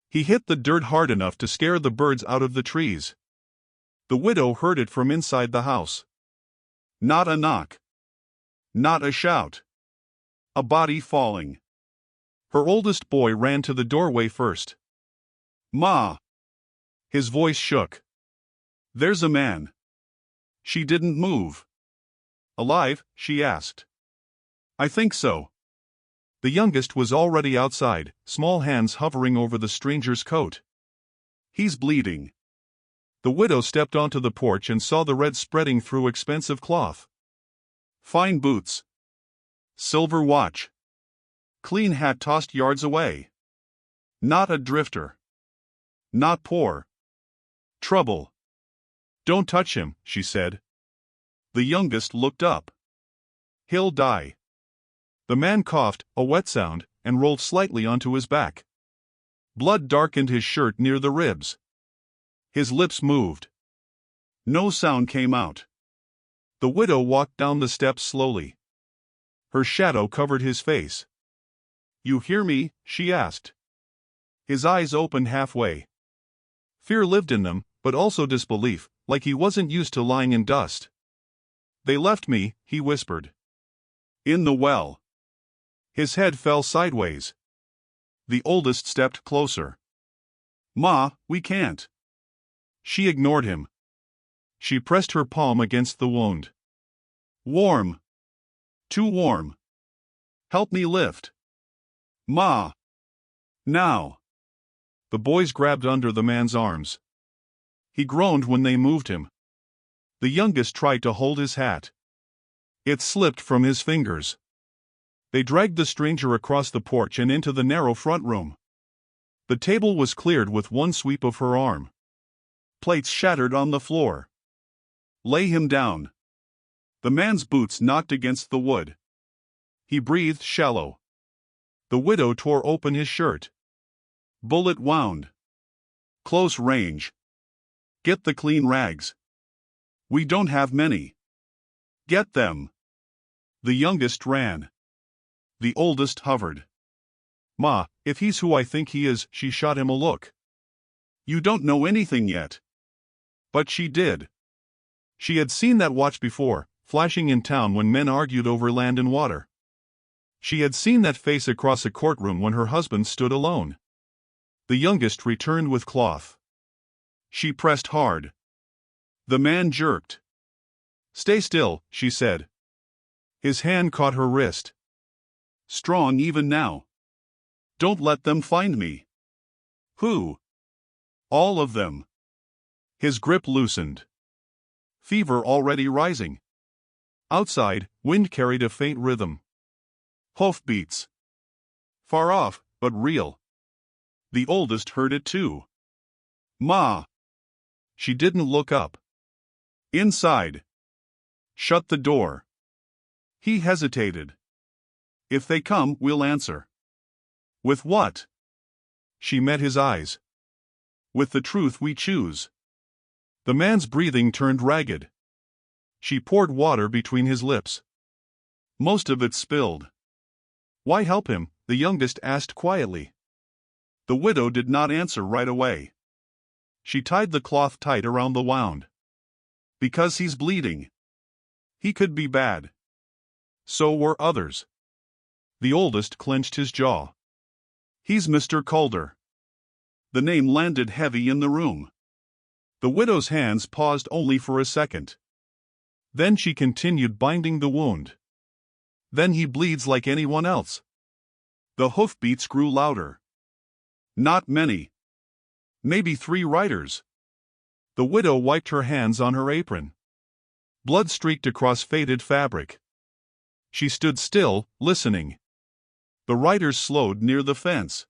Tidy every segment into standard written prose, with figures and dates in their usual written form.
He hit the dirt hard enough to scare the birds out of the trees. The widow heard it from inside the house. Not a knock. Not a shout. A body falling. Her oldest boy ran to the doorway first. "Ma!" His voice shook. "There's a man." She didn't move. "Alive?" she asked. "I think so." The youngest was already outside, small hands hovering over the stranger's coat. "He's bleeding." The widow stepped onto the porch and saw the red spreading through expensive cloth. Fine boots. Silver watch. Clean hat tossed yards away. Not a drifter. Not poor. Trouble. "Don't touch him," she said. The youngest looked up. "He'll die." The man coughed, a wet sound, and rolled slightly onto his back. Blood darkened his shirt near the ribs. His lips moved. No sound came out. The widow walked down the steps slowly. Her shadow covered his face. "You hear me?" she asked. His eyes opened halfway. Fear lived in them, but also disbelief, like he wasn't used to lying in dust. "They left me," he whispered. "In the well." His head fell sideways. The oldest stepped closer. "Ma, we can't." She ignored him. She pressed her palm against the wound. "Warm. Too warm. Help me lift." "Ma." "Now." The boys grabbed under the man's arms. He groaned when they moved him. The youngest tried to hold his hat. It slipped from his fingers. They dragged the stranger across the porch and into the narrow front room. The table was cleared with one sweep of her arm. Plates shattered on the floor. "Lay him down." The man's boots knocked against the wood. He breathed shallow. The widow tore open his shirt. Bullet wound. "Close range. Get the clean rags." "We don't have many." "Get them." The youngest ran. The oldest hovered. "Ma, if he's who I think he is," she shot him a look. "You don't know anything yet." But she did. She had seen that watch before, flashing in town when men argued over land and water. She had seen that face across a courtroom when her husband stood alone. The youngest returned with cloth. She pressed hard. The man jerked. "Stay still," she said. His hand caught her wrist. "Strong even now. Don't let them find me." "Who?" "All of them." His grip loosened. Fever already rising. Outside, wind carried a faint rhythm. Hoofbeats. Far off, but real. The oldest heard it too. "Ma." She didn't look up. "Inside." "Shut the door." He hesitated. "If they come, we'll answer." "With what?" She met his eyes. "With the truth we choose." The man's breathing turned ragged. She poured water between his lips. Most of it spilled. "Why help him?" the youngest asked quietly. The widow did not answer right away. She tied the cloth tight around the wound. "Because he's bleeding. He could be bad. So were others." The oldest clenched his jaw. "He's Mr. Calder." The name landed heavy in the room. The widow's hands paused only for a second. Then she continued binding the wound. "Then he bleeds like anyone else." The hoofbeats grew louder. "Not many. Maybe 3 riders." The widow wiped her hands on her apron. Blood streaked across faded fabric. She stood still, listening. The riders slowed near the fence.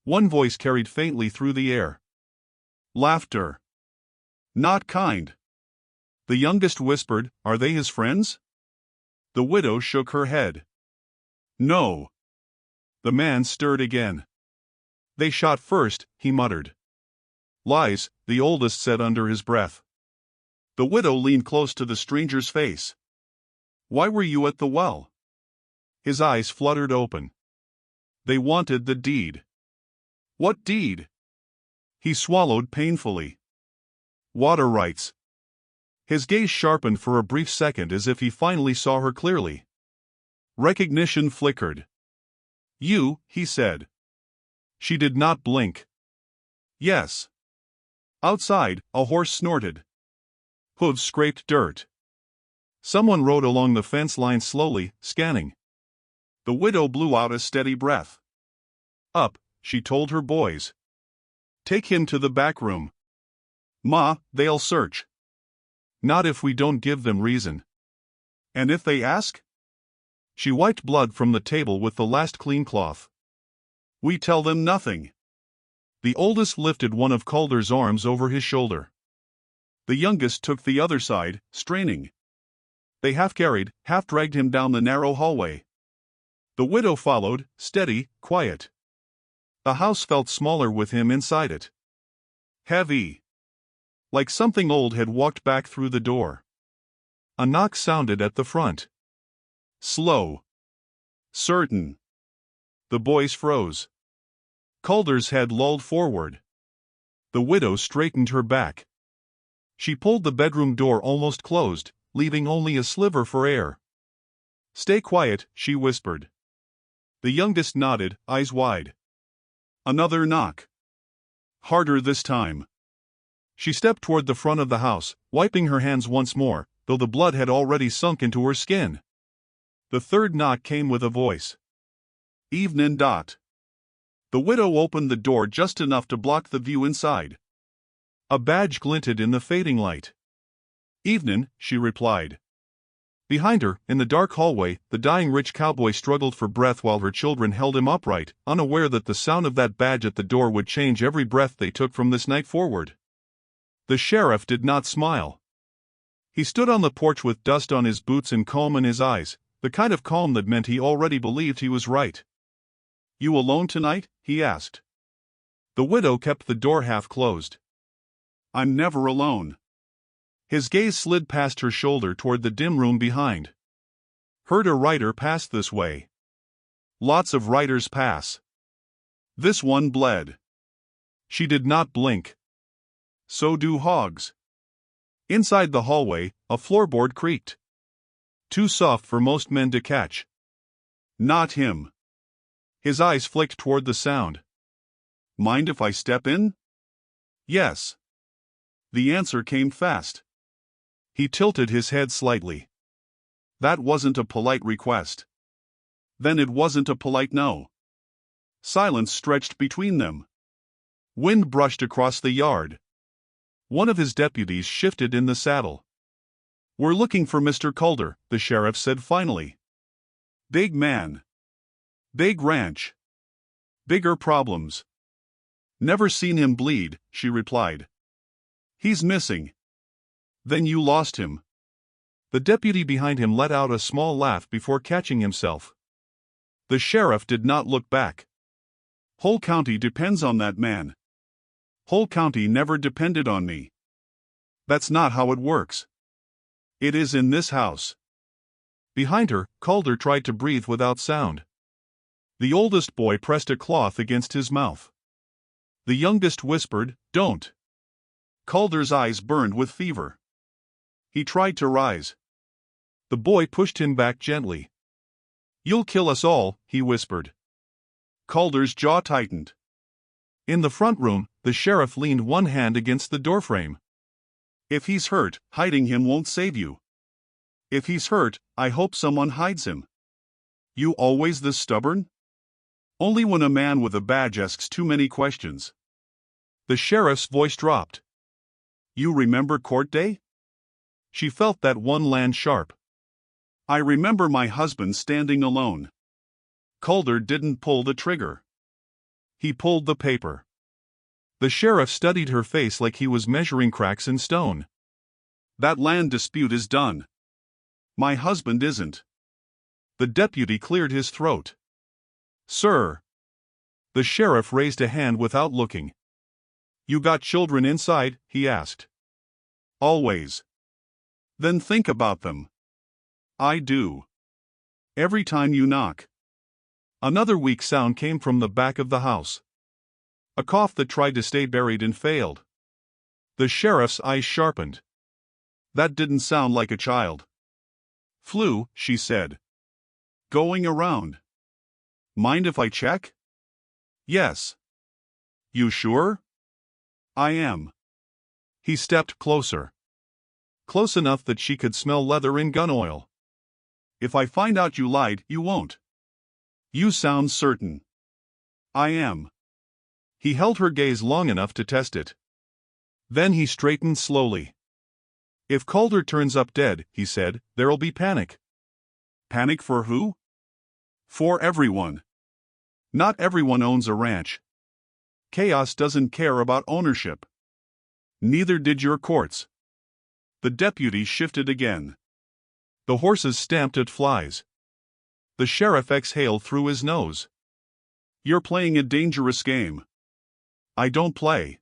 One voice carried faintly through the air. Laughter. "Not kind." The youngest whispered, "Are they his friends?" The widow shook her head. "No." The man stirred again. "They shot first," he muttered. "Lies," the oldest said under his breath. The widow leaned close to the stranger's face. "Why were you at the well?" His eyes fluttered open. "They wanted the deed." What deed? He swallowed painfully. Water rights. His gaze sharpened for a brief second as if he finally saw her clearly. Recognition flickered. You, he said. She did not blink. Yes. Outside, a horse snorted. Hooves scraped dirt. Someone rode along the fence line slowly, scanning. The widow blew out a steady breath. Up, she told her boys. Take him to the back room. Ma, they'll search. Not if we don't give them reason. And if they ask? She wiped blood from the table with the last clean cloth. We tell them nothing. The oldest lifted one of Calder's arms over his shoulder. The youngest took the other side, straining. They half carried, half dragged him down the narrow hallway. The widow followed, steady, quiet. The house felt smaller with him inside it. Heavy. Like something old had walked back through the door. A knock sounded at the front. Slow. Certain. The boys froze. Calder's head lolled forward. The widow straightened her back. She pulled the bedroom door almost closed, leaving only a sliver for air. Stay quiet, she whispered. The youngest nodded, eyes wide. Another knock. Harder this time. She stepped toward the front of the house, wiping her hands once more, though the blood had already sunk into her skin. The third knock came with a voice. Evenin' Dot. The widow opened the door just enough to block the view inside. A badge glinted in the fading light. Evenin', she replied. Behind her, in the dark hallway, the dying rich cowboy struggled for breath while her children held him upright, unaware that the sound of that badge at the door would change every breath they took from this night forward. The sheriff did not smile. He stood on the porch with dust on his boots and calm in his eyes, the kind of calm that meant he already believed he was right. You alone tonight? He asked. The widow kept the door half closed. I'm never alone. His gaze slid past her shoulder toward the dim room behind. Heard a writer pass this way. Lots of writers pass. This one bled. She did not blink. So do hogs. Inside the hallway, a floorboard creaked. Too soft for most men to catch. Not him. His eyes flicked toward the sound. Mind if I step in? Yes. The answer came fast. He tilted his head slightly. That wasn't a polite request. Then it wasn't a polite no. Silence stretched between them. Wind brushed across the yard. One of his deputies shifted in the saddle. We're looking for Mr. Calder, the sheriff said finally. Big man. Big ranch. Bigger problems. Never seen him bleed, she replied. He's missing. Then you lost him. The deputy behind him let out a small laugh before catching himself. The sheriff did not look back. Whole county depends on that man. Whole county never depended on me. That's not how it works. It is in this house. Behind her, Calder tried to breathe without sound. The oldest boy pressed a cloth against his mouth. The youngest whispered, "Don't." Calder's eyes burned with fever. He tried to rise. The boy pushed him back gently. "You'll kill us all," he whispered. Calder's jaw tightened. In the front room, the sheriff leaned one hand against the doorframe. If he's hurt, hiding him won't save you. If he's hurt, I hope someone hides him. You always this stubborn? Only when a man with a badge asks too many questions. The sheriff's voice dropped. You remember court day? She felt that one land sharp. I remember my husband standing alone. Calder didn't pull the trigger. He pulled the paper. The sheriff studied her face like he was measuring cracks in stone. That land dispute is done. My husband isn't. The deputy cleared his throat. Sir. The sheriff raised a hand without looking. You got children inside? He asked. Always. Then think about them. I do. Every time you knock. Another weak sound came from the back of the house. A cough that tried to stay buried and failed. The sheriff's eyes sharpened. That didn't sound like a child. Flu, she said. Going around. Mind if I check? Yes. You sure? I am. He stepped closer. Close enough that she could smell leather and gun oil. If I find out you lied, you won't. You sound certain. I am. He held her gaze long enough to test it. Then he straightened slowly. If Calder turns up dead, he said, there'll be panic. Panic for who? For everyone. Not everyone owns a ranch. Chaos doesn't care about ownership. Neither did your courts. The deputy shifted again. The horses stamped at flies. The sheriff exhaled through his nose. You're playing a dangerous game. I don't play.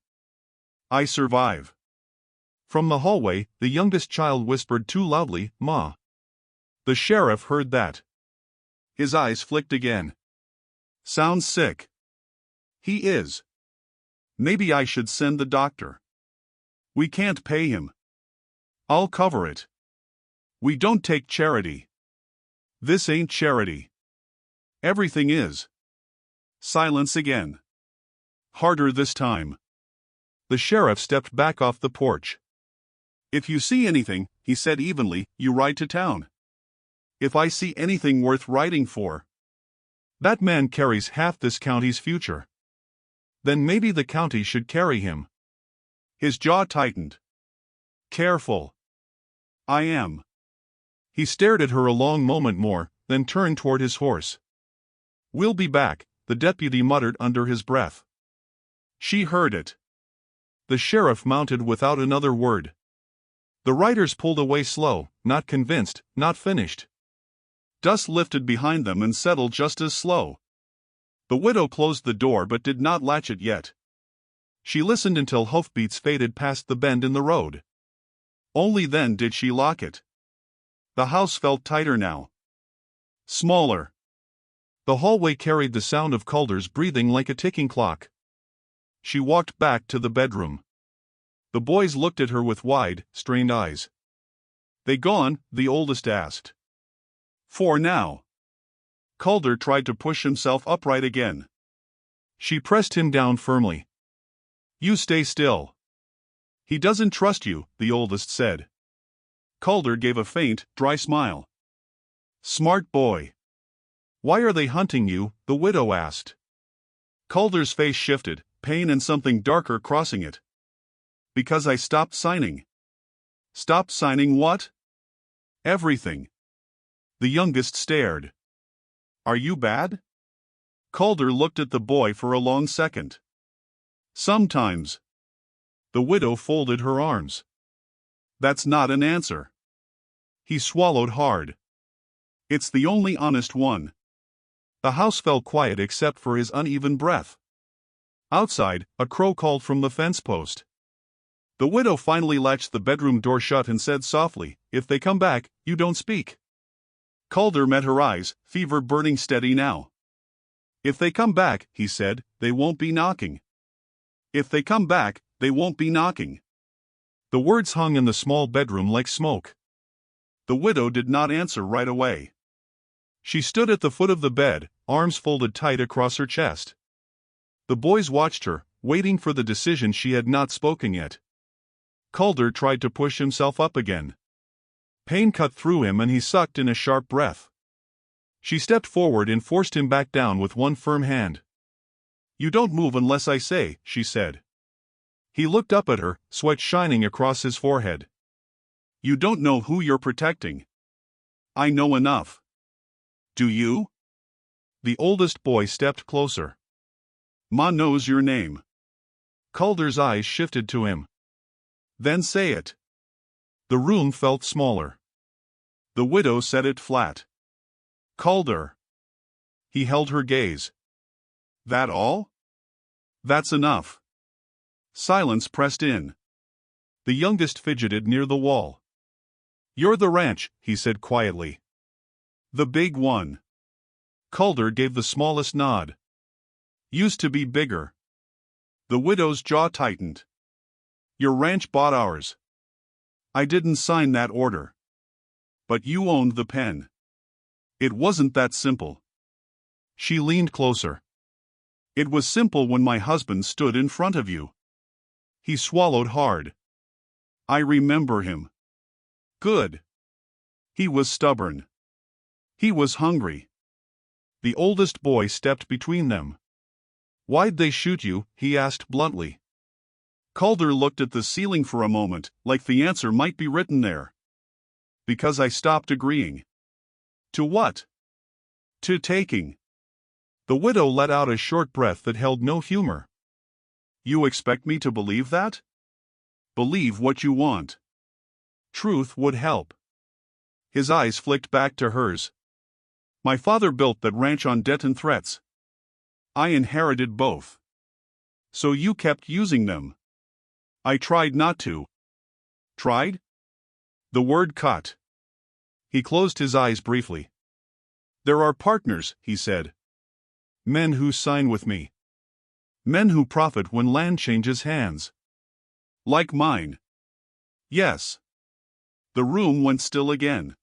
I survive. From the hallway, the youngest child whispered too loudly, Ma. The sheriff heard that. His eyes flicked again. Sounds sick. He is. Maybe I should send the doctor. We can't pay him. I'll cover it. We don't take charity. This ain't charity. Everything is. Silence again. Harder this time. The sheriff stepped back off the porch. If you see anything, he said evenly, you ride to town. If I see anything worth riding for. That man carries half this county's future. Then maybe the county should carry him. His jaw tightened. Careful. I am. He stared at her a long moment more, then turned toward his horse. We'll be back, the deputy muttered under his breath. She heard it. The sheriff mounted without another word. The riders pulled away slow, not convinced, not finished. Dust lifted behind them and settled just as slow. The widow closed the door but did not latch it yet. She listened until hoofbeats faded past the bend in the road. Only then did she lock it. The house felt tighter now. Smaller. The hallway carried the sound of Calder's breathing like a ticking clock. She walked back to the bedroom. The boys looked at her with wide, strained eyes. They gone? The oldest asked. For now. Calder tried to push himself upright again. She pressed him down firmly. You stay still. He doesn't trust you, the oldest said. Calder gave a faint, dry smile. Smart boy. Why are they hunting you? The widow asked. Calder's face shifted, pain and something darker crossing it. Because I stopped signing. Stopped signing what? Everything. The youngest stared. Are you bad? Calder looked at the boy for a long second. Sometimes. The widow folded her arms. That's not an answer. He swallowed hard. It's the only honest one. The house fell quiet except for his uneven breath. Outside, a crow called from the fence post. The widow finally latched the bedroom door shut and said softly, If they come back, you don't speak. Calder met her eyes, fever burning steady now. If they come back, he said, they won't be knocking. If they come back, they won't be knocking. The words hung in the small bedroom like smoke. The widow did not answer right away. She stood at the foot of the bed, arms folded tight across her chest. The boys watched her, waiting for the decision she had not spoken yet. Calder tried to push himself up again. Pain cut through him and he sucked in a sharp breath. She stepped forward and forced him back down with one firm hand. You don't move unless I say, she said. He looked up at her, sweat shining across his forehead. You don't know who you're protecting. I know enough. Do you? The oldest boy stepped closer. Ma knows your name. Calder's eyes shifted to him. Then say it. The room felt smaller. The widow said it flat. Calder. He held her gaze. That all? That's enough. Silence pressed in. The youngest fidgeted near the wall. You're the ranch, he said quietly. The big one. Calder gave the smallest nod. Used to be bigger. The widow's jaw tightened. Your ranch bought ours. I didn't sign that order. But you owned the pen. It wasn't that simple. She leaned closer. It was simple when my husband stood in front of you. He swallowed hard. I remember him. Good. He was stubborn. He was hungry. The oldest boy stepped between them. Why'd they shoot you? He asked bluntly. Calder looked at the ceiling for a moment, like the answer might be written there. Because I stopped agreeing. To what? To taking. The widow let out a short breath that held no humor. You expect me to believe that? Believe what you want. Truth would help. His eyes flicked back to hers. My father built that ranch on debt and threats. I inherited both. So you kept using them. I tried not to. Tried? The word cut. He closed his eyes briefly. There are partners, he said. Men who sign with me. Men who profit when land changes hands. Like mine. Yes. The room went still again.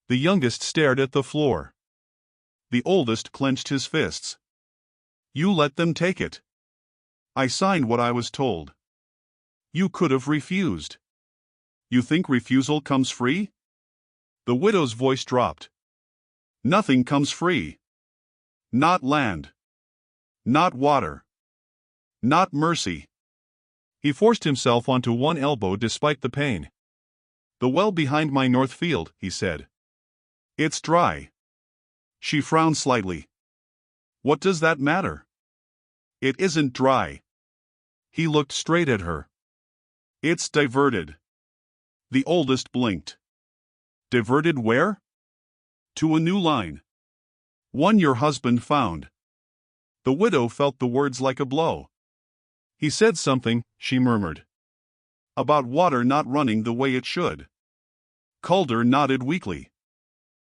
The youngest stared at the floor. The oldest clenched his fists. You let them take it. I signed what I was told. You could have refused. You think refusal comes free? The widow's voice dropped. Nothing comes free. Not land. Not water. Not mercy. He forced himself onto one elbow despite the pain. The well behind my north field, he said. It's dry. She frowned slightly. What does that matter? It isn't dry. He looked straight at her. It's diverted. The oldest blinked. Diverted where? To a new line. One your husband found. The widow felt the words like a blow. He said something, she murmured. About water not running the way it should. Calder nodded weakly.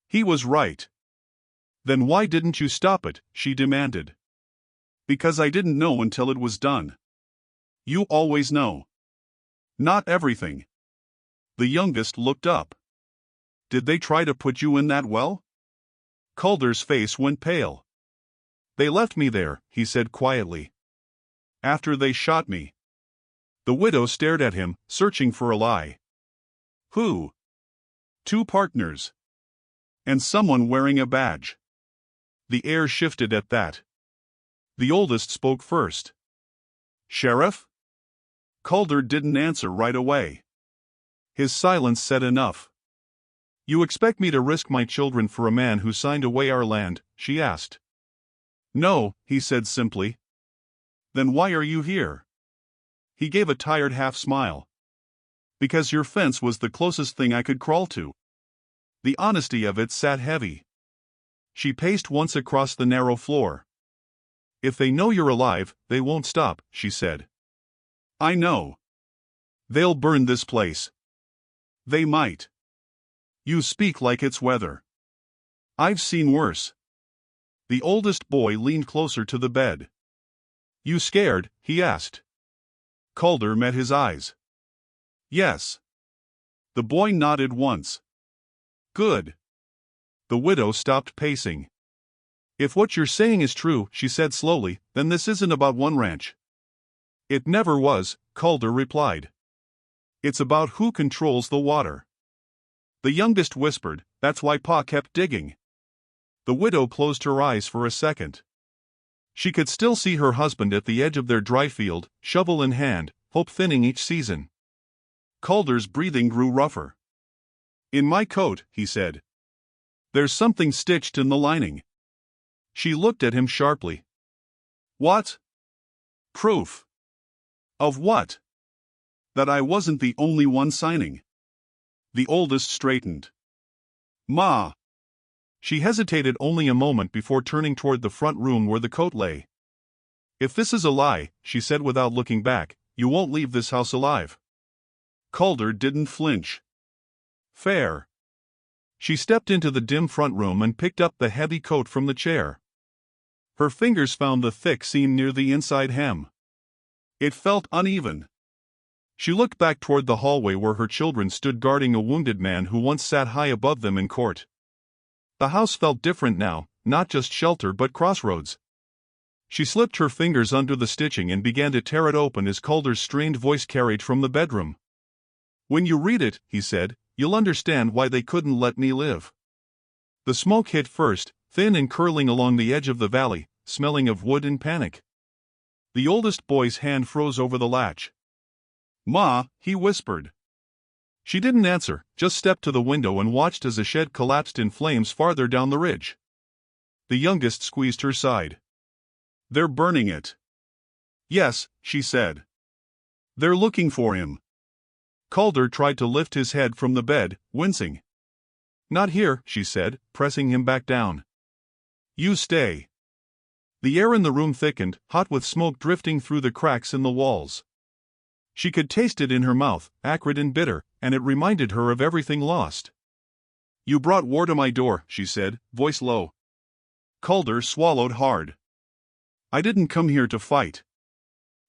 He was right. Then why didn't you stop it? She demanded. Because I didn't know until it was done. You always know. Not everything. The youngest looked up. Did they try to put you in that well? Calder's face went pale. They left me there, he said quietly. After they shot me. The widow stared at him, searching for a lie. Who? 2 partners. And someone wearing a badge. The air shifted at that. The oldest spoke first. Sheriff? Calder didn't answer right away. His silence said enough. You expect me to risk my children for a man who signed away our land? She asked. No, he said simply. Then why are you here? He gave a tired half-smile. Because your fence was the closest thing I could crawl to. The honesty of it sat heavy. She paced once across the narrow floor. If they know you're alive, they won't stop, she said. I know. They'll burn this place. They might. You speak like it's weather. I've seen worse. The oldest boy leaned closer to the bed. You scared? He asked. Calder met his eyes. Yes. The boy nodded once. Good. The widow stopped pacing. If what you're saying is true, she said slowly, then this isn't about one ranch. It never was, Calder replied. It's about who controls the water. The youngest whispered, that's why Pa kept digging. The widow closed her eyes for a second. She could still see her husband at the edge of their dry field, shovel in hand, hope thinning each season. Calder's breathing grew rougher. In my coat, he said. There's something stitched in the lining. She looked at him sharply. What? Proof. Of what? That I wasn't the only one signing. The oldest straightened. Ma. She hesitated only a moment before turning toward the front room where the coat lay. If this is a lie, she said without looking back, you won't leave this house alive. Calder didn't flinch. Fair. She stepped into the dim front room and picked up the heavy coat from the chair. Her fingers found the thick seam near the inside hem. It felt uneven. She looked back toward the hallway where her children stood guarding a wounded man who once sat high above them in court. The house felt different now, not just shelter but crossroads. She slipped her fingers under the stitching and began to tear it open as Calder's strained voice carried from the bedroom. "When you read it," he said, "you'll understand why they couldn't let me live." The smoke hit first, thin and curling along the edge of the valley, smelling of wood and panic. The oldest boy's hand froze over the latch. "Ma," he whispered. She didn't answer, just stepped to the window and watched as a shed collapsed in flames farther down the ridge. The youngest squeezed her side. "They're burning it." "Yes," she said. "They're looking for him." Calder tried to lift his head from the bed, wincing. "Not here," she said, pressing him back down. "You stay." The air in the room thickened, hot with smoke drifting through the cracks in the walls. She could taste it in her mouth, acrid and bitter, and it reminded her of everything lost. "You brought war to my door," she said, voice low. Calder swallowed hard. "I didn't come here to fight."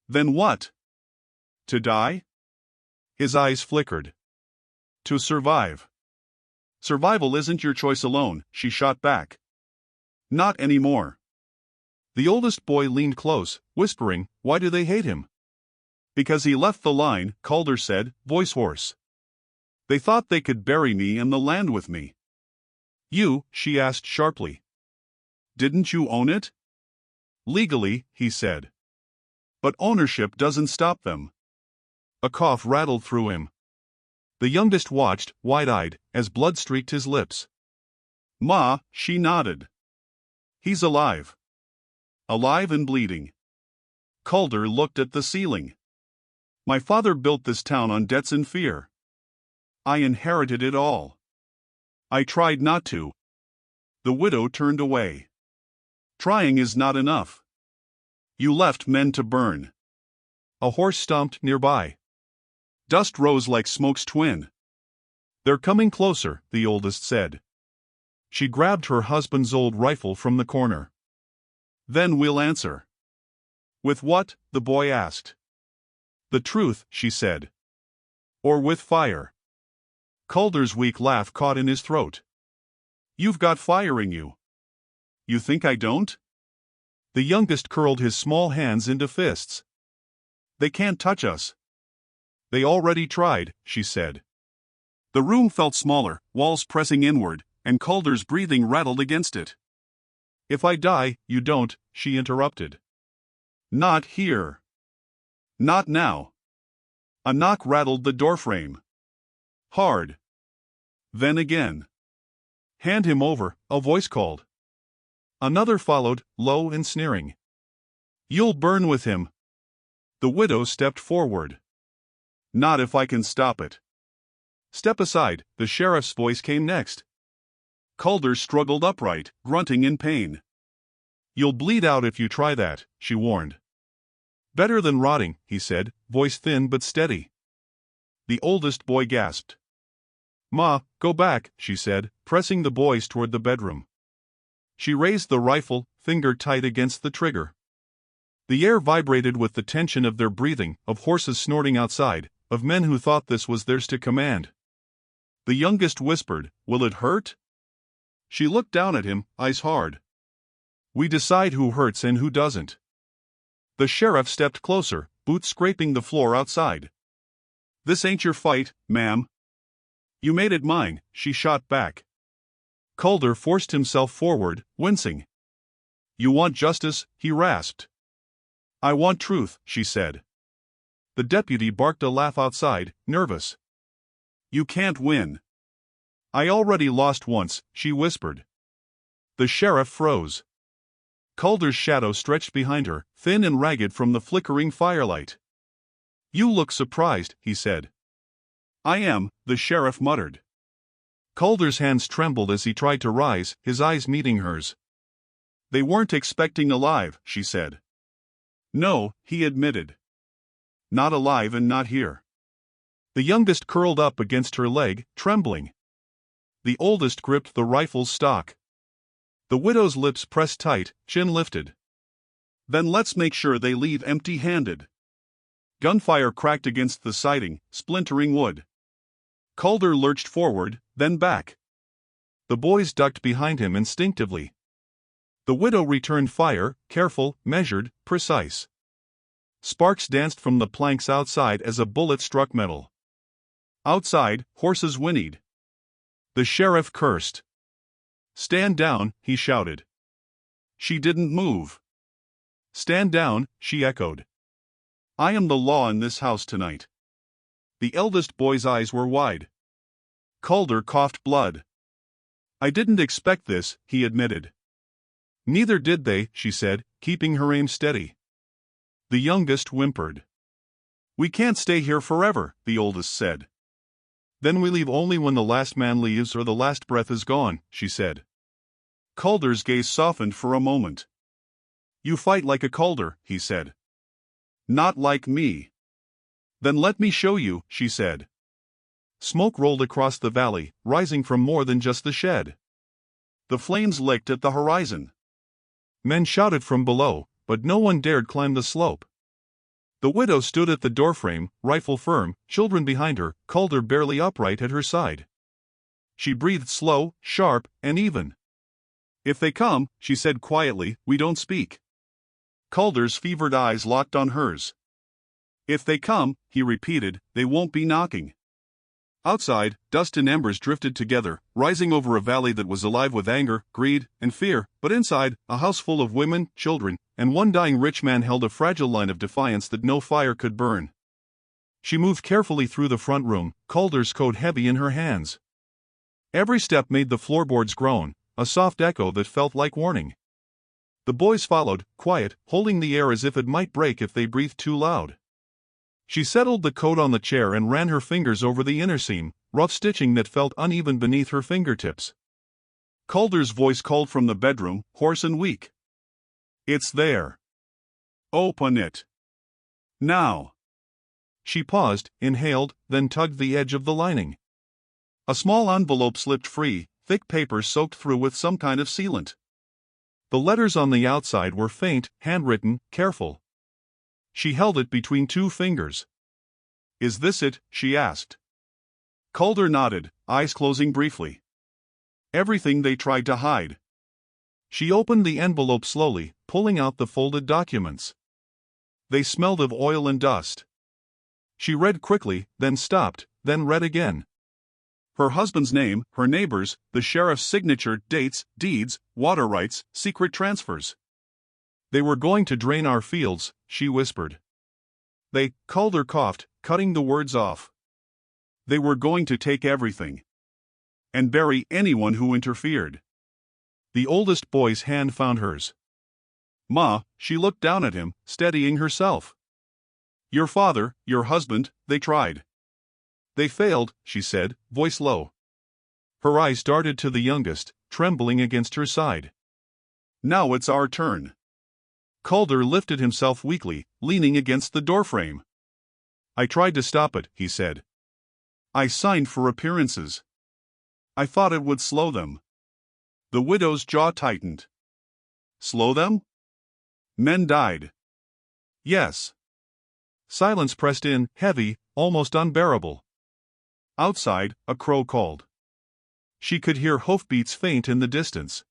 "Then what?" "To die?" His eyes flickered. "To survive." "Survival isn't your choice alone," she shot back. "Not anymore." The oldest boy leaned close, whispering, "Why do they hate him?" "Because he left the line," Calder said, voice hoarse. "They thought they could bury me and the land with me." "You?" she asked sharply. "Didn't you own it?" "Legally," he said. "But ownership doesn't stop them." A cough rattled through him. The youngest watched, wide-eyed, as blood streaked his lips. "Ma," she nodded. "He's alive." "Alive and bleeding." Calder looked at the ceiling. "My father built this town on debts and fear. I inherited it all. I tried not to." The widow turned away. "Trying is not enough. You left men to burn." A horse stomped nearby. Dust rose like smoke's twin. "They're coming closer," the oldest said. She grabbed her husband's old rifle from the corner. "Then we'll answer." "With what?" the boy asked. "The truth," she said. "Or with fire." Calder's weak laugh caught in his throat. "You've got fire in you." "You think I don't?" The youngest curled his small hands into fists. "They can't touch us." "They already tried," she said. The room felt smaller, walls pressing inward, and Calder's breathing rattled against it. "If I die, you don't," she interrupted. "Not here. Not now." A knock rattled the doorframe. Hard. Then again. "Hand him over," a voice called. Another followed, low and sneering. "You'll burn with him." The widow stepped forward. "Not if I can stop it." "Step aside," the sheriff's voice came next. Calder struggled upright, grunting in pain. "You'll bleed out if you try that," she warned. "Better than rotting," he said, voice thin but steady. The oldest boy gasped. "Ma, go back," she said, pressing the boys toward the bedroom. She raised the rifle, finger tight against the trigger. The air vibrated with the tension of their breathing, of horses snorting outside, of men who thought this was theirs to command. The youngest whispered, "Will it hurt?" She looked down at him, eyes hard. "We decide who hurts and who doesn't." The sheriff stepped closer, boots scraping the floor outside. "This ain't your fight, ma'am." "You made it mine," she shot back. Calder forced himself forward, wincing. "You want justice?" he rasped. "I want truth," she said. The deputy barked a laugh outside, nervous. "You can't win." "I already lost once," she whispered. The sheriff froze. Calder's shadow stretched behind her, thin and ragged from the flickering firelight. "You look surprised," he said. "I am," the sheriff muttered. Calder's hands trembled as he tried to rise, his eyes meeting hers. "They weren't expecting alive," she said. "No," he admitted. "Not alive and not here." The youngest curled up against her leg, trembling. The oldest gripped the rifle's stock. The widow's lips pressed tight, chin lifted. "Then let's make sure they leave empty-handed." Gunfire cracked against the siding, splintering wood. Calder lurched forward, then back. The boys ducked behind him instinctively. The widow returned fire, careful, measured, precise. Sparks danced from the planks outside as a bullet struck metal. Outside, horses whinnied. The sheriff cursed. "Stand down," he shouted. She didn't move. "Stand down," she echoed. "I am the law in this house tonight." The eldest boy's eyes were wide. Calder coughed blood. "I didn't expect this," he admitted. "Neither did they," she said, keeping her aim steady. The youngest whimpered. "We can't stay here forever," the oldest said. "Then we leave only when the last man leaves or the last breath is gone," she said. Calder's gaze softened for a moment. "You fight like a Calder," he said. "Not like me." "Then let me show you," she said. Smoke rolled across the valley, rising from more than just the shed. The flames licked at the horizon. Men shouted from below, but no one dared climb the slope. The widow stood at the doorframe, rifle firm, children behind her, Calder barely upright at her side. She breathed slow, sharp, and even. "If they come," she said quietly, "we don't speak." Calder's fevered eyes locked on hers. "If they come," he repeated, "they won't be knocking." Outside, dust and embers drifted together, rising over a valley that was alive with anger, greed, and fear, but inside, a house full of women, children, and one dying rich man held a fragile line of defiance that no fire could burn. She moved carefully through the front room, Calder's coat heavy in her hands. Every step made the floorboards groan, a soft echo that felt like warning. The boys followed, quiet, holding the air as if it might break if they breathed too loud. She settled the coat on the chair and ran her fingers over the inner seam, rough stitching that felt uneven beneath her fingertips. Calder's voice called from the bedroom, hoarse and weak. "It's there. Open it. Now." She paused, inhaled, then tugged the edge of the lining. A small envelope slipped free, thick paper soaked through with some kind of sealant. The letters on the outside were faint, handwritten, careful. She held it between two fingers. "Is this it?" she asked. Calder nodded, eyes closing briefly. "Everything they tried to hide." She opened the envelope slowly, pulling out the folded documents. They smelled of oil and dust. She read quickly, then stopped, then read again. Her husband's name, her neighbors, the sheriff's signature, dates, deeds, water rights, secret transfers. "They were going to drain our fields," she whispered. Calder coughed, cutting the words off. "They were going to take everything. And bury anyone who interfered." The oldest boy's hand found hers. "Ma," she looked down at him, steadying herself. "Your father, your husband, they tried." "They failed," she said, voice low. Her eyes darted to the youngest, trembling against her side. "Now it's our turn." Calder lifted himself weakly, leaning against the doorframe. "I tried to stop it," he said. "I signed for appearances. I thought it would slow them." The widow's jaw tightened. "Slow them? Men died." "Yes." Silence pressed in, heavy, almost unbearable. Outside, a crow called. She could hear hoofbeats faint in the distance.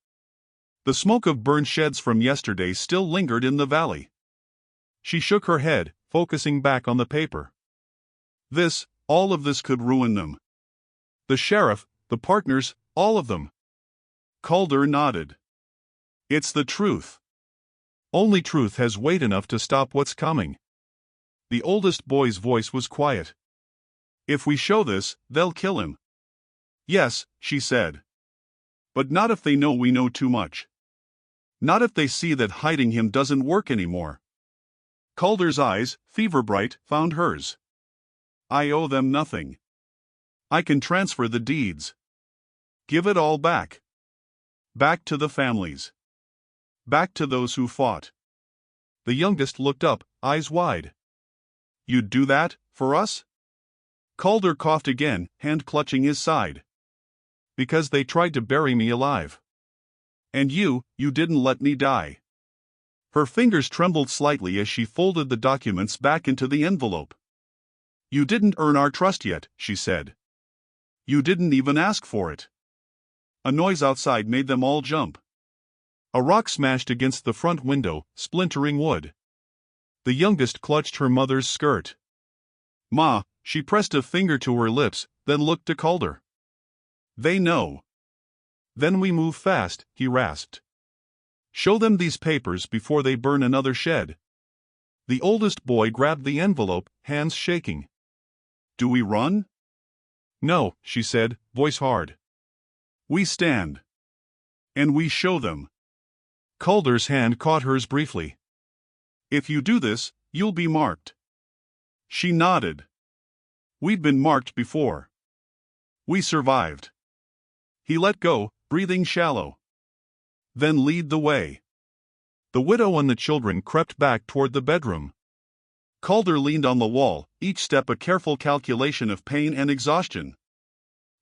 The smoke of burned sheds from yesterday still lingered in the valley. She shook her head, focusing back on the paper. All of this could ruin them. The sheriff, the partners, all of them. Calder nodded. "It's the truth. Only truth has weight enough to stop what's coming." The oldest boy's voice was quiet. "If we show this, they'll kill him." "Yes," she said. "But not if they know we know too much. Not if they see that hiding him doesn't work anymore." Calder's eyes, fever bright, found hers. "I owe them nothing. I can transfer the deeds. Give it all back. Back to the families. Back to those who fought." The youngest looked up, eyes wide. "You'd do that, for us?" Calder coughed again, hand clutching his side. "Because they tried to bury me alive. And you didn't let me die." Her fingers trembled slightly as she folded the documents back into the envelope. "You didn't earn our trust yet," she said. "You didn't even ask for it." A noise outside made them all jump. A rock smashed against the front window, splintering wood. The youngest clutched her mother's skirt. "Ma," she pressed a finger to her lips, then looked to Calder. "They know." "Then we move fast," he rasped. "Show them these papers before they burn another shed." The oldest boy grabbed the envelope, hands shaking. "Do we run?" "No," she said, voice hard. "We stand. And we show them." Calder's hand caught hers briefly. "If you do this, you'll be marked." She nodded. "We'd been marked before. We survived." He let go, breathing shallow. "Then lead the way." The widow and the children crept back toward the bedroom. Calder leaned on the wall, each step a careful calculation of pain and exhaustion.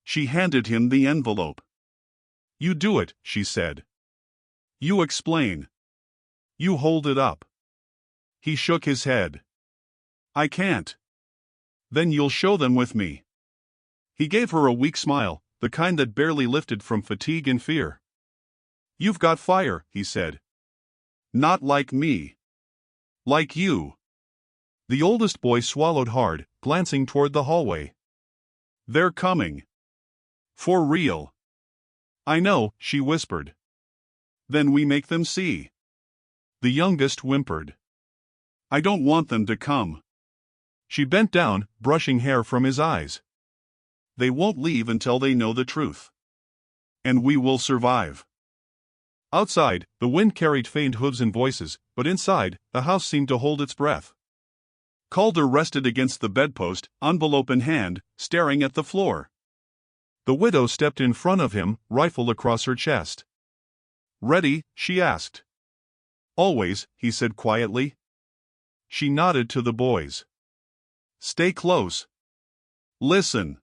She handed him the envelope. "You do it," she said. "You explain. You hold it up." He shook his head. "I can't." "Then you'll show them with me." He gave her a weak smile, the kind that barely lifted from fatigue and fear. "You've got fire," he said. "Not like me. Like you." The oldest boy swallowed hard, glancing toward the hallway. "They're coming. For real." "I know," she whispered. "Then we make them see." The youngest whimpered. "I don't want them to come." She bent down, brushing hair from his eyes. "They won't leave until they know the truth. And we will survive." Outside, the wind carried faint hooves and voices, but inside, the house seemed to hold its breath. Calder rested against the bedpost, envelope in hand, staring at the floor. The widow stepped in front of him, rifle across her chest. "Ready?" she asked. "Always," he said quietly. She nodded to the boys. "Stay close. Listen.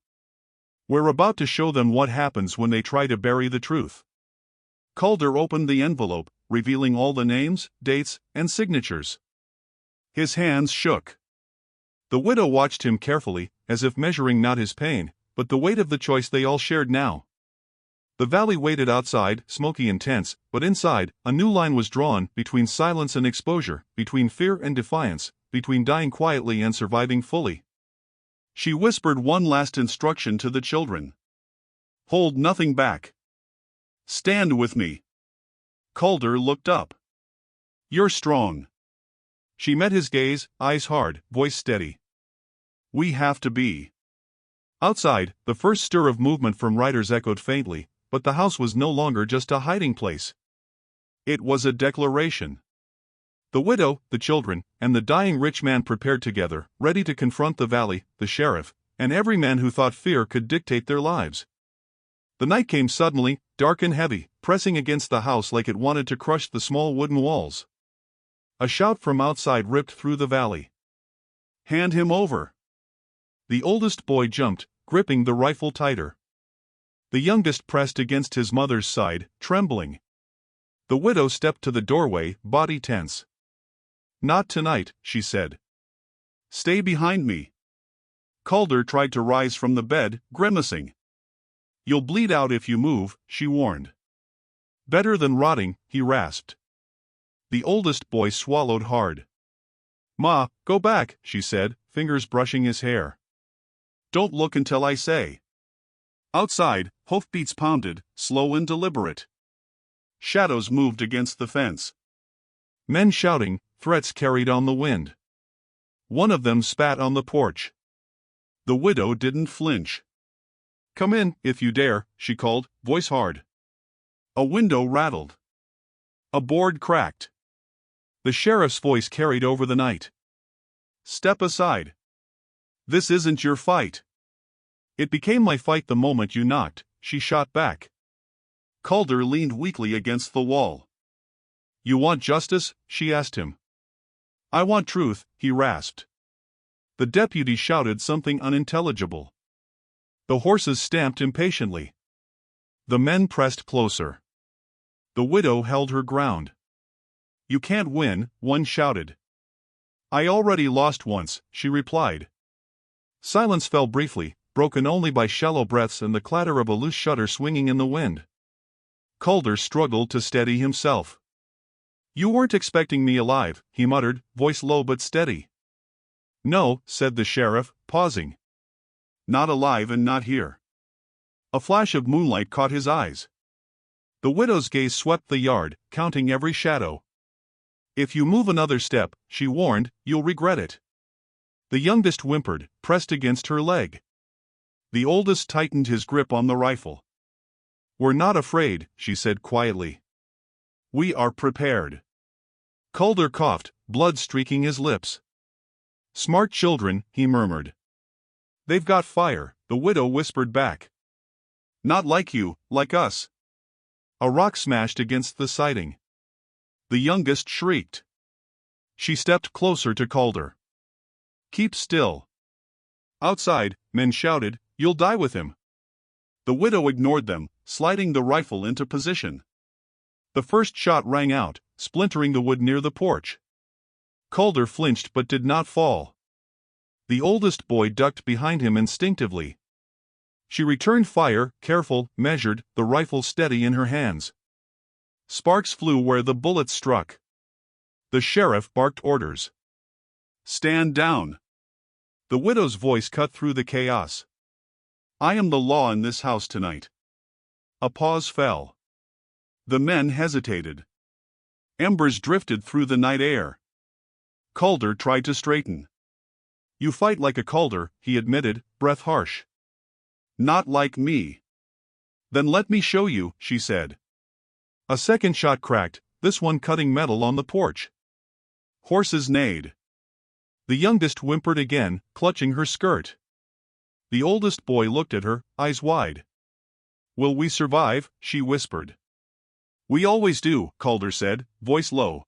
We're about to show them what happens when they try to bury the truth." Calder opened the envelope, revealing all the names, dates, and signatures. His hands shook. The widow watched him carefully, as if measuring not his pain, but the weight of the choice they all shared now. The valley waited outside, smoky and tense, but inside, a new line was drawn, between silence and exposure, between fear and defiance, between dying quietly and surviving fully. She whispered one last instruction to the children. "Hold nothing back. Stand with me." Calder looked up. "You're strong." She met his gaze, eyes hard, voice steady. "We have to be." Outside, the first stir of movement from riders echoed faintly, but the house was no longer just a hiding place. It was a declaration. The widow, the children, and the dying rich man prepared together, ready to confront the valley, the sheriff, and every man who thought fear could dictate their lives. The night came suddenly, dark and heavy, pressing against the house like it wanted to crush the small wooden walls. A shout from outside ripped through the valley. "Hand him over." The oldest boy jumped, gripping the rifle tighter. The youngest pressed against his mother's side, trembling. The widow stepped to the doorway, body tense. "Not tonight," she said. "Stay behind me." Calder tried to rise from the bed, grimacing. "You'll bleed out if you move," she warned. "Better than rotting," he rasped. The oldest boy swallowed hard. "Ma, go back," she said, fingers brushing his hair. "Don't look until I say." Outside, hoofbeats pounded, slow and deliberate. Shadows moved against the fence. Men shouting, threats carried on the wind. One of them spat on the porch. The widow didn't flinch. "Come in, if you dare," she called, voice hard. A window rattled. A board cracked. The sheriff's voice carried over the night. "Step aside. This isn't your fight." "It became my fight the moment you knocked," she shot back. Calder leaned weakly against the wall. "You want justice?" she asked him. "I want truth," he rasped. The deputy shouted something unintelligible. The horses stamped impatiently. The men pressed closer. The widow held her ground. You can't win, one shouted. I already lost once, she replied. Silence fell briefly, broken only by shallow breaths and the clatter of a loose shutter swinging in the wind. Calder struggled to steady himself. You weren't expecting me alive, he muttered, voice low but steady. No, said the sheriff, pausing. Not alive and not here. A flash of moonlight caught his eyes. The widow's gaze swept the yard, counting every shadow. If you move another step, she warned, you'll regret it. The youngest whimpered, pressed against her leg. The oldest tightened his grip on the rifle. We're not afraid, she said quietly. We are prepared. Calder coughed, blood streaking his lips. Smart children, he murmured. They've got fire, the widow whispered back. Not like you, like us. A rock smashed against the siding. The youngest shrieked. She stepped closer to Calder. Keep still. Outside, men shouted, You'll die with him. The widow ignored them, sliding the rifle into position. The first shot rang out, splintering the wood near the porch. Calder flinched but did not fall. The oldest boy ducked behind him instinctively. She returned fire, careful, measured, the rifle steady in her hands. Sparks flew where the bullets struck. The sheriff barked orders. Stand down. The widow's voice cut through the chaos. I am the law in this house tonight. A pause fell. The men hesitated. Embers drifted through the night air. Calder tried to straighten. You fight like a Calder, he admitted, breath harsh. Not like me. Then let me show you, she said. A second shot cracked, this one cutting metal on the porch. Horses neighed. The youngest whimpered again, clutching her skirt. The oldest boy looked at her, eyes wide. Will we survive? She whispered. We always do, Calder said, voice low.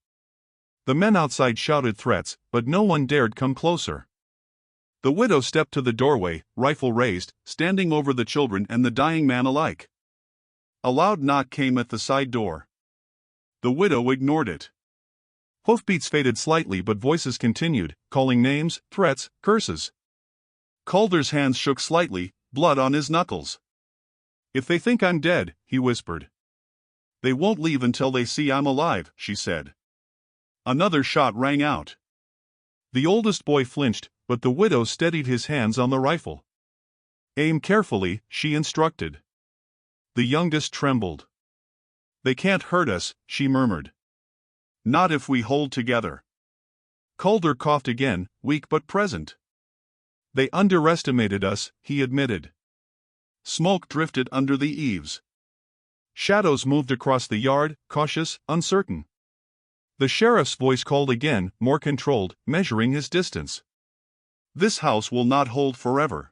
The men outside shouted threats, but no one dared come closer. The widow stepped to the doorway, rifle raised, standing over the children and the dying man alike. A loud knock came at the side door. The widow ignored it. Hoofbeats faded slightly but voices continued, calling names, threats, curses. Calder's hands shook slightly, blood on his knuckles. If they think I'm dead, he whispered. They won't leave until they see I'm alive, she said. Another shot rang out. The oldest boy flinched, but the widow steadied his hands on the rifle. Aim carefully, she instructed. The youngest trembled. They can't hurt us, she murmured. Not if we hold together. Calder coughed again, weak but present. They underestimated us, he admitted. Smoke drifted under the eaves. Shadows moved across the yard, cautious, uncertain. The sheriff's voice called again, more controlled, measuring his distance. This house will not hold forever.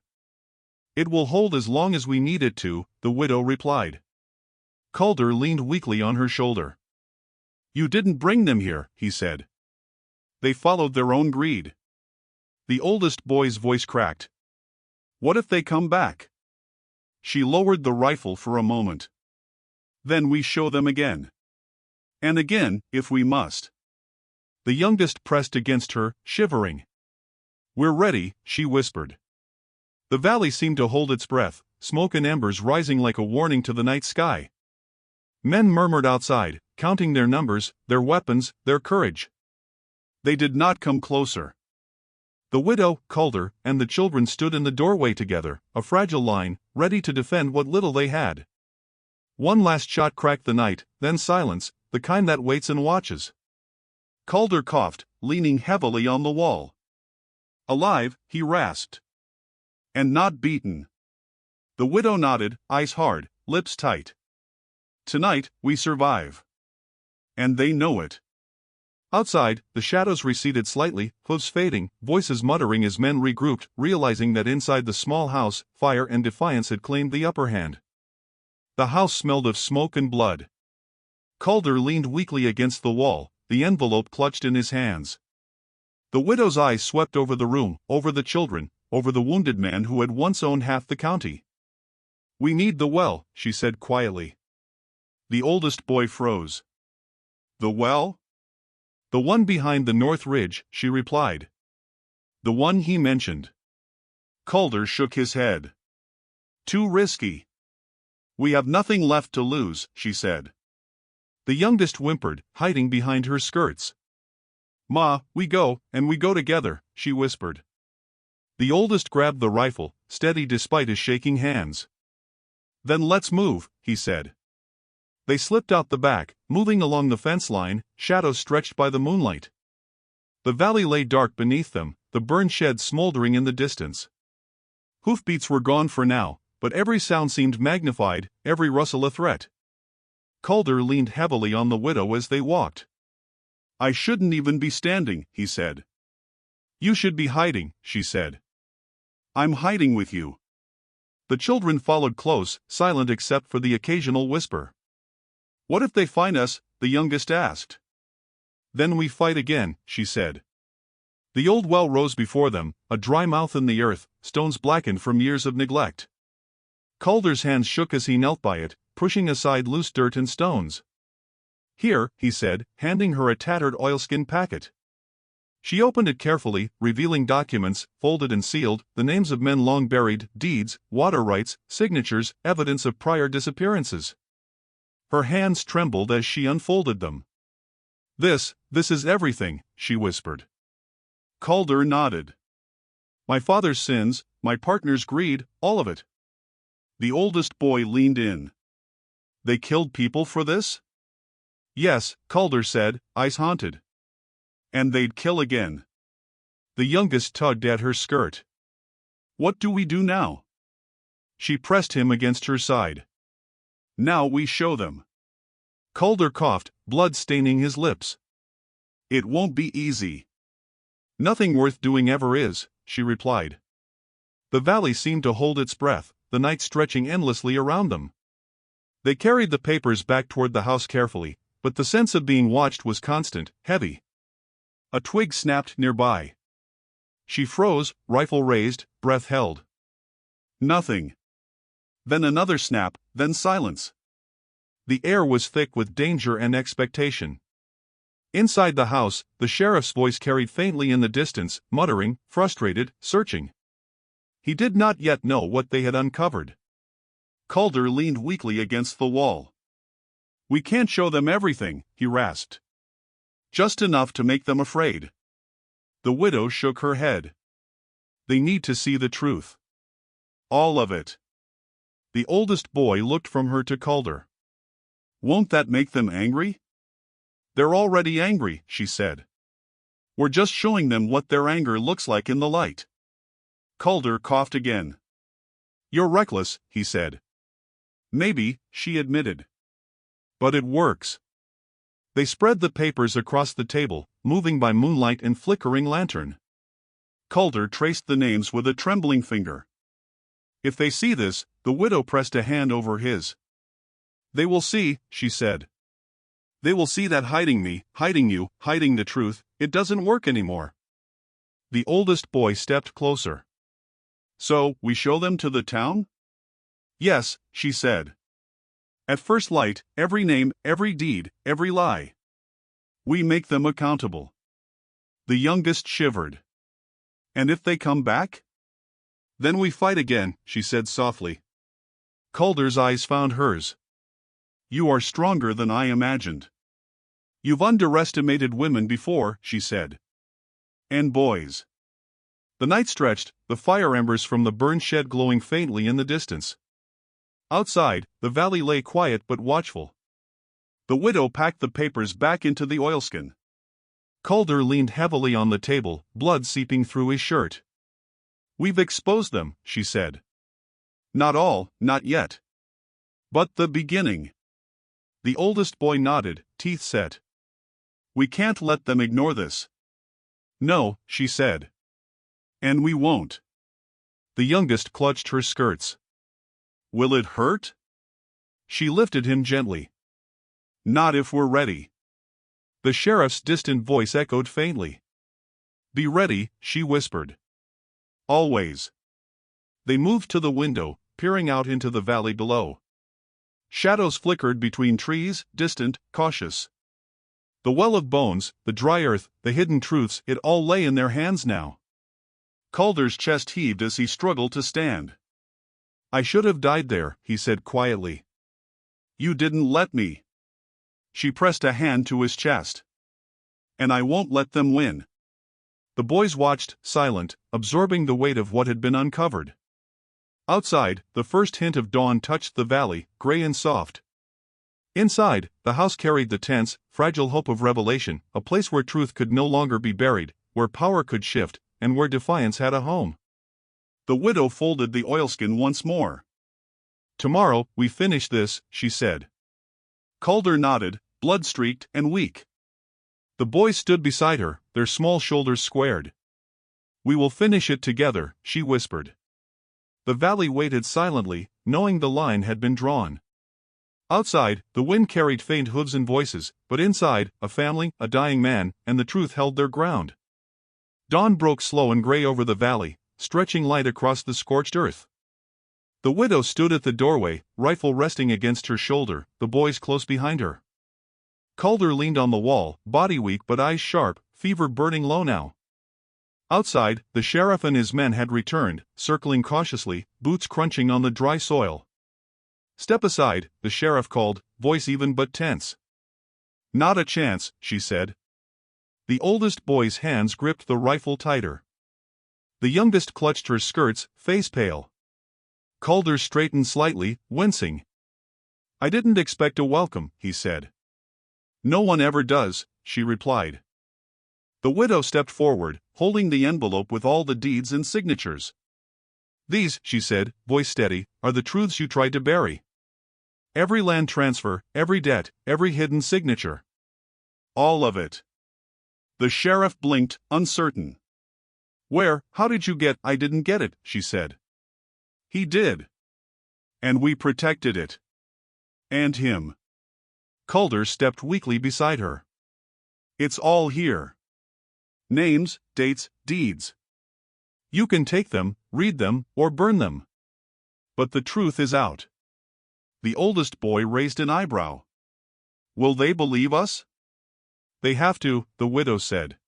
It will hold as long as we need it to, the widow replied. Calder leaned weakly on her shoulder. You didn't bring them here, he said. They followed their own greed. The oldest boy's voice cracked. What if they come back? She lowered the rifle for a moment. Then we show them again. And again, if we must. The youngest pressed against her, shivering. We're ready, she whispered. The valley seemed to hold its breath, smoke and embers rising like a warning to the night sky. Men murmured outside, counting their numbers, their weapons, their courage. They did not come closer. The widow, Calder, and the children stood in the doorway together, a fragile line, ready to defend what little they had. One last shot cracked the night, then silence, the kind that waits and watches. Calder coughed, leaning heavily on the wall. Alive, he rasped. And not beaten. The widow nodded, eyes hard, lips tight. Tonight, we survive. And they know it. Outside, the shadows receded slightly, hooves fading, voices muttering as men regrouped, realizing that inside the small house, fire and defiance had claimed the upper hand. The house smelled of smoke and blood. Calder leaned weakly against the wall, the envelope clutched in his hands. The widow's eyes swept over the room, over the children, over the wounded man who had once owned half the county. We need the well, she said quietly. The oldest boy froze. The well? The one behind the north ridge, she replied. The one he mentioned. Calder shook his head. Too risky. We have nothing left to lose, she said. The youngest whimpered, hiding behind her skirts. Ma, we go, and we go together, she whispered. The oldest grabbed the rifle, steady despite his shaking hands. Then let's move, he said. They slipped out the back, moving along the fence line, shadows stretched by the moonlight. The valley lay dark beneath them, the burned shed smoldering in the distance. Hoofbeats were gone for now, but every sound seemed magnified, every rustle a threat. Calder leaned heavily on the widow as they walked. I shouldn't even be standing, he said. You should be hiding, she said. I'm hiding with you. The children followed close, silent except for the occasional whisper. What if they find us? The youngest asked. Then we fight again, she said. The old well rose before them, a dry mouth in the earth, stones blackened from years of neglect. Calder's hands shook as he knelt by it, pushing aside loose dirt and stones. Here, he said, handing her a tattered oilskin packet. She opened it carefully, revealing documents, folded and sealed, the names of men long buried, deeds, water rights, signatures, evidence of prior disappearances. Her hands trembled as she unfolded them. This is everything, she whispered. Calder nodded. My father's sins, my partner's greed, all of it. The oldest boy leaned in. They killed people for this? Yes, Calder said, eyes haunted. And they'd kill again. The youngest tugged at her skirt. What do we do now? She pressed him against her side. Now we show them. Calder coughed, blood staining his lips. It won't be easy. Nothing worth doing ever is, she replied. The valley seemed to hold its breath, the night stretching endlessly around them. They carried the papers back toward the house carefully, but the sense of being watched was constant, heavy. A twig snapped nearby. She froze, rifle raised, breath held. Nothing. Then another snap, then silence. The air was thick with danger and expectation. Inside the house, the sheriff's voice carried faintly in the distance, muttering, frustrated, searching. He did not yet know what they had uncovered. Calder leaned weakly against the wall. We can't show them everything, he rasped. Just enough to make them afraid. The widow shook her head. They need to see the truth. All of it. The oldest boy looked from her to Calder. Won't that make them angry? They're already angry, she said. We're just showing them what their anger looks like in the light. Calder coughed again. You're reckless, he said. Maybe, she admitted. But it works. They spread the papers across the table, moving by moonlight and flickering lantern. Calder traced the names with a trembling finger. If they see this, the widow pressed a hand over his. They will see, she said. They will see that hiding me, hiding you, hiding the truth, it doesn't work anymore. The oldest boy stepped closer. So, we show them to the town? Yes, she said. At first light, every name, every deed, every lie. We make them accountable. The youngest shivered. And if they come back? Then we fight again, she said softly. Calder's eyes found hers. You are stronger than I imagined. You've underestimated women before, she said. And boys. The night stretched, the fire embers from the burned shed glowing faintly in the distance. Outside, the valley lay quiet but watchful. The widow packed the papers back into the oilskin. Calder leaned heavily on the table, blood seeping through his shirt. We've exposed them, she said. Not all, not yet. But the beginning. The oldest boy nodded, teeth set. We can't let them ignore this. No, she said. And we won't. The youngest clutched her skirts. Will it hurt? She lifted him gently. Not if we're ready. The sheriff's distant voice echoed faintly. Be ready, she whispered. Always. They moved to the window, peering out into the valley below. Shadows flickered between trees, distant, cautious. The well of bones, the dry earth, the hidden truths, it all lay in their hands now. Calder's chest heaved as he struggled to stand. "I should have died there," he said quietly. "You didn't let me." She pressed a hand to his chest. "And I won't let them win." The boys watched, silent, absorbing the weight of what had been uncovered. Outside, the first hint of dawn touched the valley, gray and soft. Inside, the house carried the tense, fragile hope of revelation, a place where truth could no longer be buried, where power could shift, and where defiance had a home. The widow folded the oilskin once more. "Tomorrow, we finish this," she said. Calder nodded, blood-streaked and weak. The boys stood beside her, their small shoulders squared. "We will finish it together," she whispered. The valley waited silently, knowing the line had been drawn. Outside, the wind carried faint hooves and voices, but inside, a family, a dying man, and the truth held their ground. Dawn broke slow and gray over the valley, stretching light across the scorched earth. The widow stood at the doorway, rifle resting against her shoulder, the boys close behind her. Calder leaned on the wall, body weak but eyes sharp, fever burning low now. Outside, the sheriff and his men had returned, circling cautiously, boots crunching on the dry soil. "Step aside," the sheriff called, voice even but tense. "Not a chance," she said. The oldest boy's hands gripped the rifle tighter. The youngest clutched her skirts, face pale. Calder straightened slightly, wincing. "I didn't expect a welcome," he said. "No one ever does," she replied. The widow stepped forward, holding the envelope with all the deeds and signatures. "These," she said, voice steady, "are the truths you tried to bury. Every land transfer, every debt, every hidden signature. All of it." The sheriff blinked, uncertain. "Where, how did you get—" "I didn't get it," she said. "He did. And we protected it. And him." Calder stepped weakly beside her. "It's all here. Names, dates, deeds. You can take them, read them, or burn them. But the truth is out." The oldest boy raised an eyebrow. "Will they believe us?" "They have to," the widow said.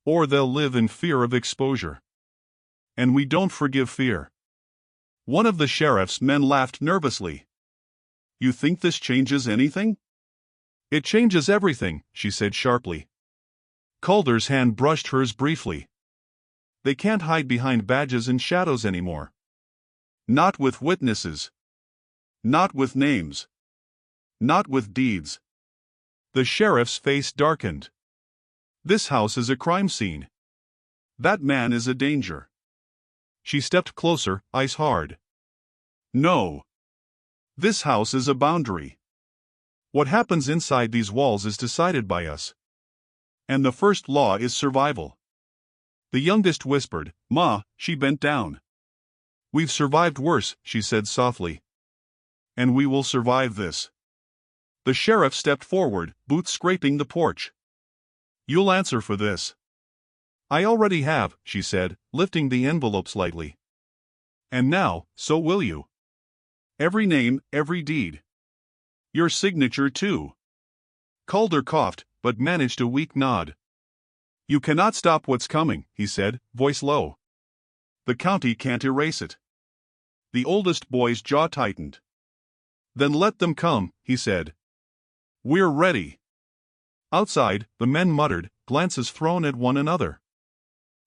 "Or they'll live in fear of exposure. And we don't forgive fear." One of the sheriff's men laughed nervously. "You think this changes anything?" "It changes everything," she said sharply. Calder's hand brushed hers briefly. "They can't hide behind badges and shadows anymore. Not with witnesses. Not with names. Not with deeds." The sheriff's face darkened. "This house is a crime scene. That man is a danger." She stepped closer, ice hard. "No. This house is a boundary. What happens inside these walls is decided by us. And the first law is survival." The youngest whispered, "Ma," she bent down. "We've survived worse," she said softly. "And we will survive this." The sheriff stepped forward, boots scraping the porch. "You'll answer for this." "I already have," she said, lifting the envelope slightly. "And now, so will you. Every name, every deed. Your signature too." Calder coughed, but managed a weak nod. "You cannot stop what's coming," he said, voice low. "The county can't erase it." The oldest boy's jaw tightened. "Then let them come," he said. "We're ready." Outside, the men muttered, glances thrown at one another.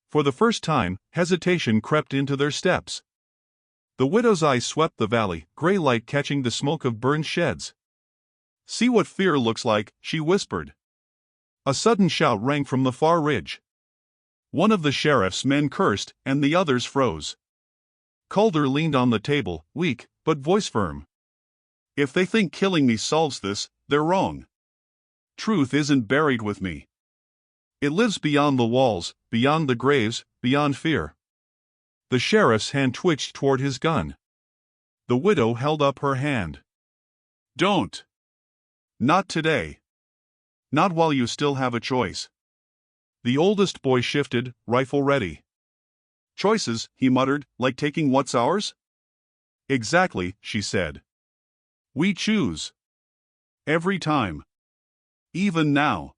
For the first time, hesitation crept into their steps. The widow's eyes swept the valley, gray light catching the smoke of burned sheds. "See what fear looks like," she whispered. A sudden shout rang from the far ridge. One of the sheriff's men cursed, and the others froze. Calder leaned on the table, weak, but voice firm. "If they think killing me solves this, they're wrong. Truth isn't buried with me. It lives beyond the walls, beyond the graves, beyond fear." The sheriff's hand twitched toward his gun. The widow held up her hand. "Don't. Not today. Not while you still have a choice." The oldest boy shifted, rifle ready. "Choices," he muttered, "like taking what's ours?" "Exactly," she said. "We choose. Every time. Even now."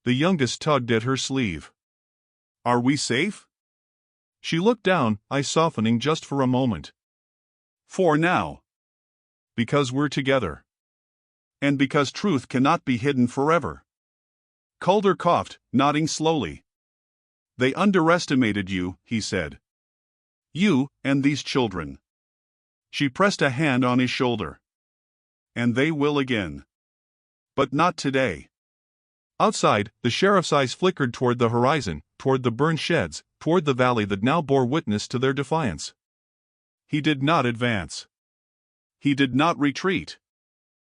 The youngest tugged at her sleeve. Are we safe? She looked down, eyes softening just for a moment. For now. Because we're together. And because truth cannot be hidden forever. Calder coughed, nodding slowly. They underestimated you, he said. You, and these children. She pressed a hand on his shoulder. And they will again. But not today. Outside, the sheriff's eyes flickered toward the horizon, toward the burned sheds, toward the valley that now bore witness to their defiance. He did not advance. He did not retreat.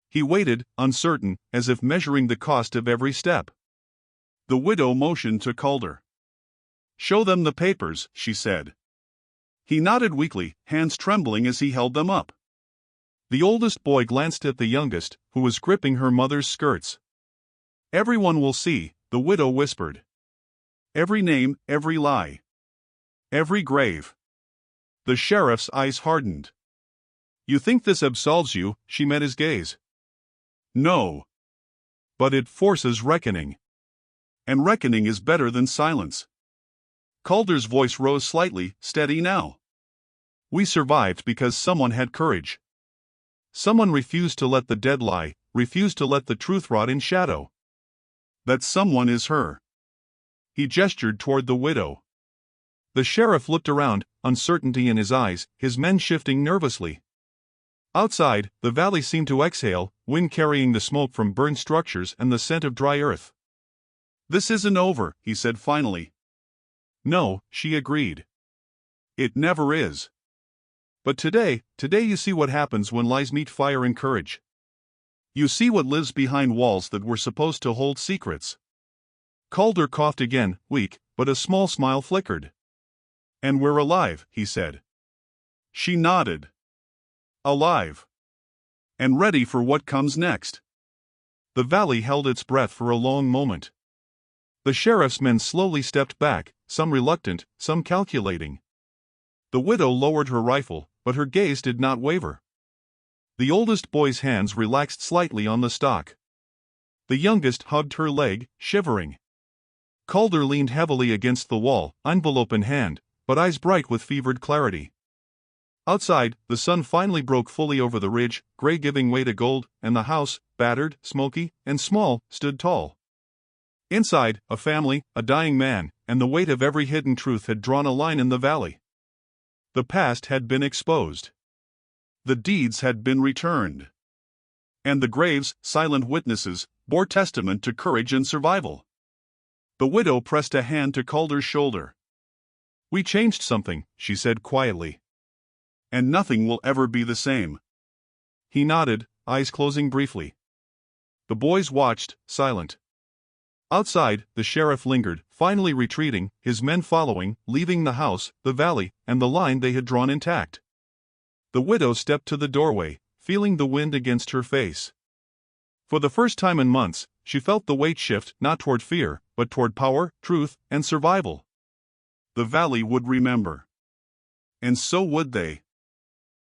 He waited, uncertain, as if measuring the cost of every step. The widow motioned to Calder. Show them the papers, she said. He nodded weakly, hands trembling as he held them up. The oldest boy glanced at the youngest, who was gripping her mother's skirts. Everyone will see, the widow whispered. Every name, every lie. Every grave. The sheriff's eyes hardened. You think this absolves you? She met his gaze. No. But it forces reckoning. And reckoning is better than silence. Calder's voice rose slightly, steady now. We survived because someone had courage. Someone refused to let the dead lie, refused to let the truth rot in shadow. That someone is her. He gestured toward the widow. The sheriff looked around, uncertainty in his eyes, his men shifting nervously. Outside, the valley seemed to exhale, wind carrying the smoke from burned structures and the scent of dry earth. This isn't over, he said finally. No, she agreed. It never is. But today you see what happens when lies meet fire and courage. You see what lives behind walls that were supposed to hold secrets. Calder coughed again, weak, but a small smile flickered. And we're alive, he said. She nodded. Alive. And ready for what comes next. The valley held its breath for a long moment. The sheriff's men slowly stepped back, some reluctant, some calculating. The widow lowered her rifle, but her gaze did not waver. The oldest boy's hands relaxed slightly on the stock. The youngest hugged her leg, shivering. Calder leaned heavily against the wall, envelope in hand, but eyes bright with fevered clarity. Outside, the sun finally broke fully over the ridge, gray giving way to gold, and the house, battered, smoky, and small, stood tall. Inside, a family, a dying man, and the weight of every hidden truth had drawn a line in the valley. The past had been exposed. The deeds had been returned. And the graves, silent witnesses, bore testament to courage and survival. The widow pressed a hand to Calder's shoulder. We changed something, she said quietly. And nothing will ever be the same. He nodded, eyes closing briefly. The boys watched, silent. Outside, the sheriff lingered, finally retreating, his men following, leaving the house, the valley, and the line they had drawn intact. The widow stepped to the doorway, feeling the wind against her face. For the first time in months, she felt the weight shift not toward fear, but toward power, truth, and survival. The valley would remember. And so would they.